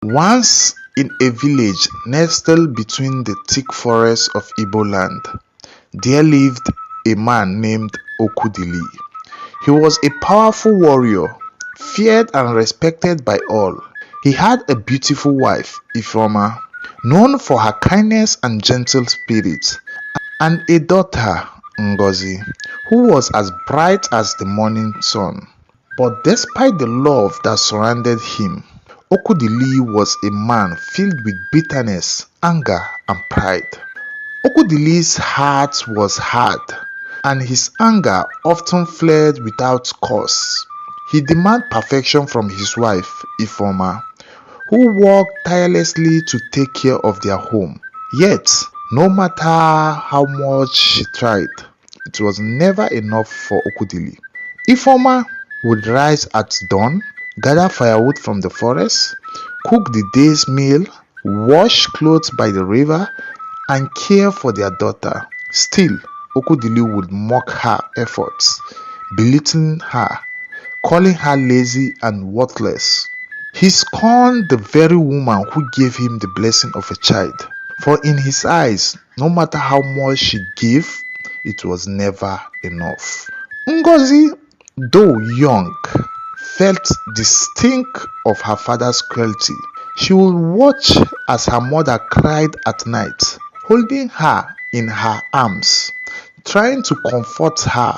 Once in a village nestled between the thick forests of Igbo land, there lived a man named Okwudili. He was a powerful warrior, feared and respected by all. He had a beautiful wife, Ifeoma, known for her kindness and gentle spirit, and a daughter, Ngozi, who was as bright as the morning sun. But despite the love that surrounded him, Okwudili was a man filled with bitterness, anger, and pride. Okwudili's heart was hard, and his anger often flared without cause. He demanded perfection from his wife, Ifeoma, who worked tirelessly to take care of their home. Yet, no matter how much she tried, it was never enough for Okwudili. Ifeoma would rise at dawn, gather firewood from the forest, cook the day's meal, wash clothes by the river, and care for their daughter. Still, Okwudili would mock her efforts, belittling her, calling her lazy and worthless. He scorned the very woman who gave him the blessing of a child, for in his eyes, no matter how much she gave, it was never enough. Ngozi, though young, felt the stink of her father's cruelty. She would watch as her mother cried at night, holding her in her arms, trying to comfort her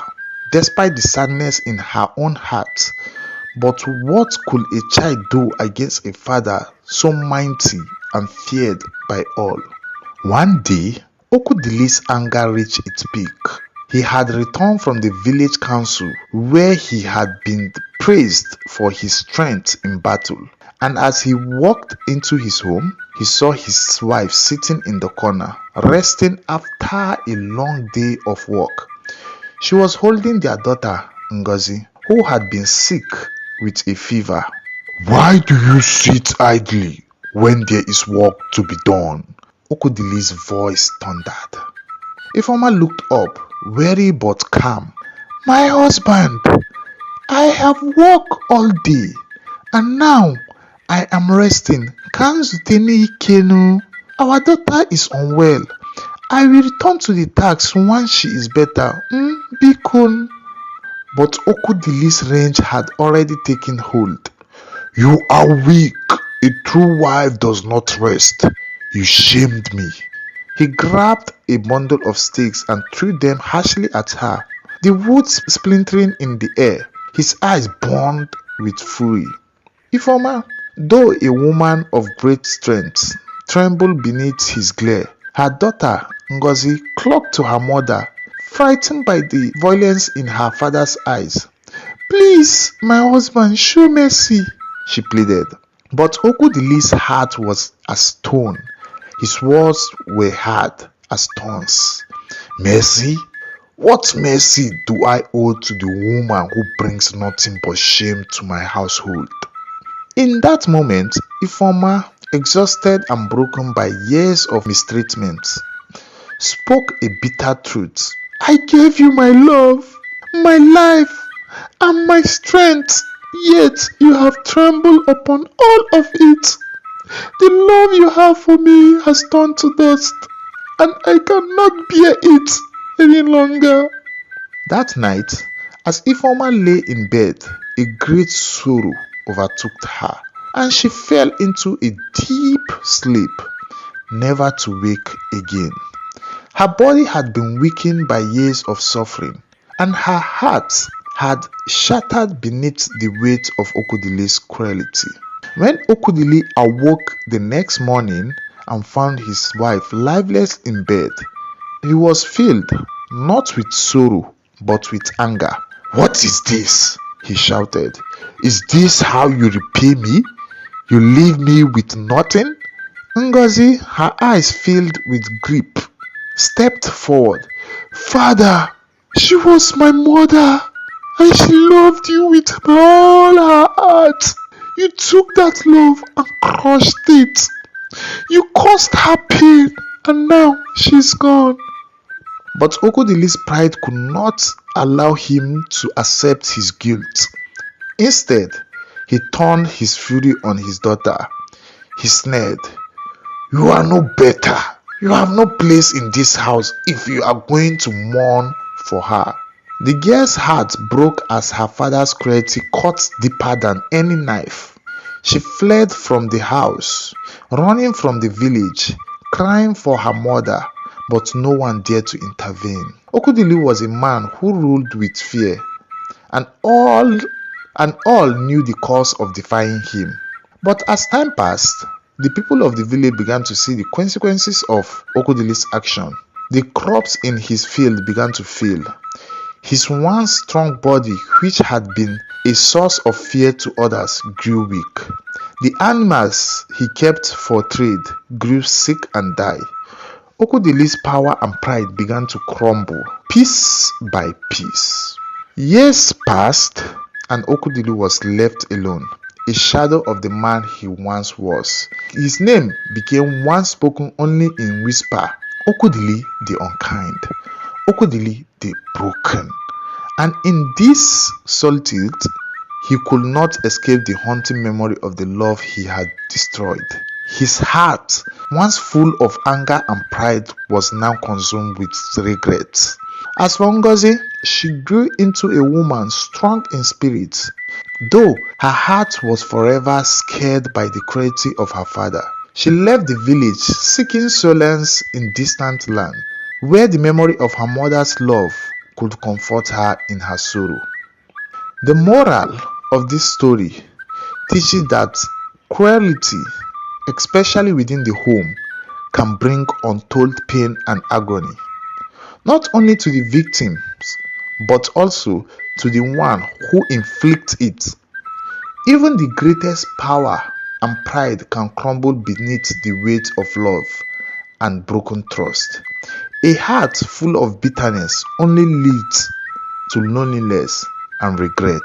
despite the sadness in her own heart. But what could a child do against a father so mighty and feared by all? One day, Okwudili's anger reached its peak. He had returned from the village council where he had been praised for his strength in battle. And as he walked into his home, he saw his wife sitting in the corner, resting after a long day of work. She was holding their daughter, Ngozi, who had been sick with a fever. "Why do you sit idly when there is work to be done?" Okwudili's voice thundered. Ifeoma looked up, weary but calm. "My husband, I have worked all day, and now I am resting. Kanzuteni Ikenu. Our daughter is unwell. I will return to the task once she is better. Bikun." But Okwudili's rage had already taken hold. "You are weak. A true wife does not rest. You shamed me." He grabbed a bundle of sticks and threw them harshly at her, the wood splintering in the air. His eyes burned with fury. Ifeoma, though a woman of great strength, trembled beneath his glare. Her daughter, Ngozi, clung to her mother, frightened by the violence in her father's eyes. "Please, my husband, show mercy," she pleaded. But Okwudili's heart was as stone. His words were hard as thorns. "Mercy? What mercy do I owe to the woman who brings nothing but shame to my household?" In that moment, Ifeoma, exhausted and broken by years of mistreatment, spoke a bitter truth. "I gave you my love, my life, and my strength, yet you have trampled upon all of it. The love you have for me has turned to dust, and I cannot bear it any longer." That night, as Ifeoma lay in bed, a great sorrow overtook her, and she fell into a deep sleep, never to wake again. Her body had been weakened by years of suffering, and her heart had shattered beneath the weight of Okwudili's cruelty. When Okwudili awoke the next morning and found his wife lifeless in bed, he was filled not with sorrow but with anger. "What is this?" he shouted. "Is this how you repay me? You leave me with nothing?" Ngozi, her eyes filled with grief, stepped forward. "Father, she was my mother, and she loved you with all her heart. You took that love and crushed it. You caused her pain, and now she's gone." But Okwudili's pride could not allow him to accept his guilt. Instead, he turned his fury on his daughter. He sneered, "You are no better. You have no place in this house if you are going to mourn for her." The girl's heart broke as her father's cruelty cut deeper than any knife. She fled from the house, running from the village, crying for her mother, but no one dared to intervene. Okwudili was a man who ruled with fear, and all knew the cause of defying him. But as time passed, the people of the village began to see the consequences of Okwudili's action. The crops in his field began to fail. His once strong body, which had been a source of fear to others, grew weak. The animals he kept for trade grew sick and died. Okwudili's power and pride began to crumble, piece by piece. Years passed, and Okwudili was left alone, a shadow of the man he once was. His name became once spoken only in whisper: Okwudili the unkind, Okwudili the broken. And in this solitude, he could not escape the haunting memory of the love he had destroyed. His heart, once full of anger and pride, was now consumed with regret. As for Ngozi, she grew into a woman strong in spirit, though her heart was forever scared by the cruelty of her father. She left the village seeking solace in distant land, where the memory of her mother's love could comfort her in her sorrow. The moral of this story teaches that cruelty, especially within the home, can bring untold pain and agony, not only to the victims, but also to the one who inflicts it. Even the greatest power and pride can crumble beneath the weight of love and broken trust. A heart full of bitterness only leads to loneliness and regret.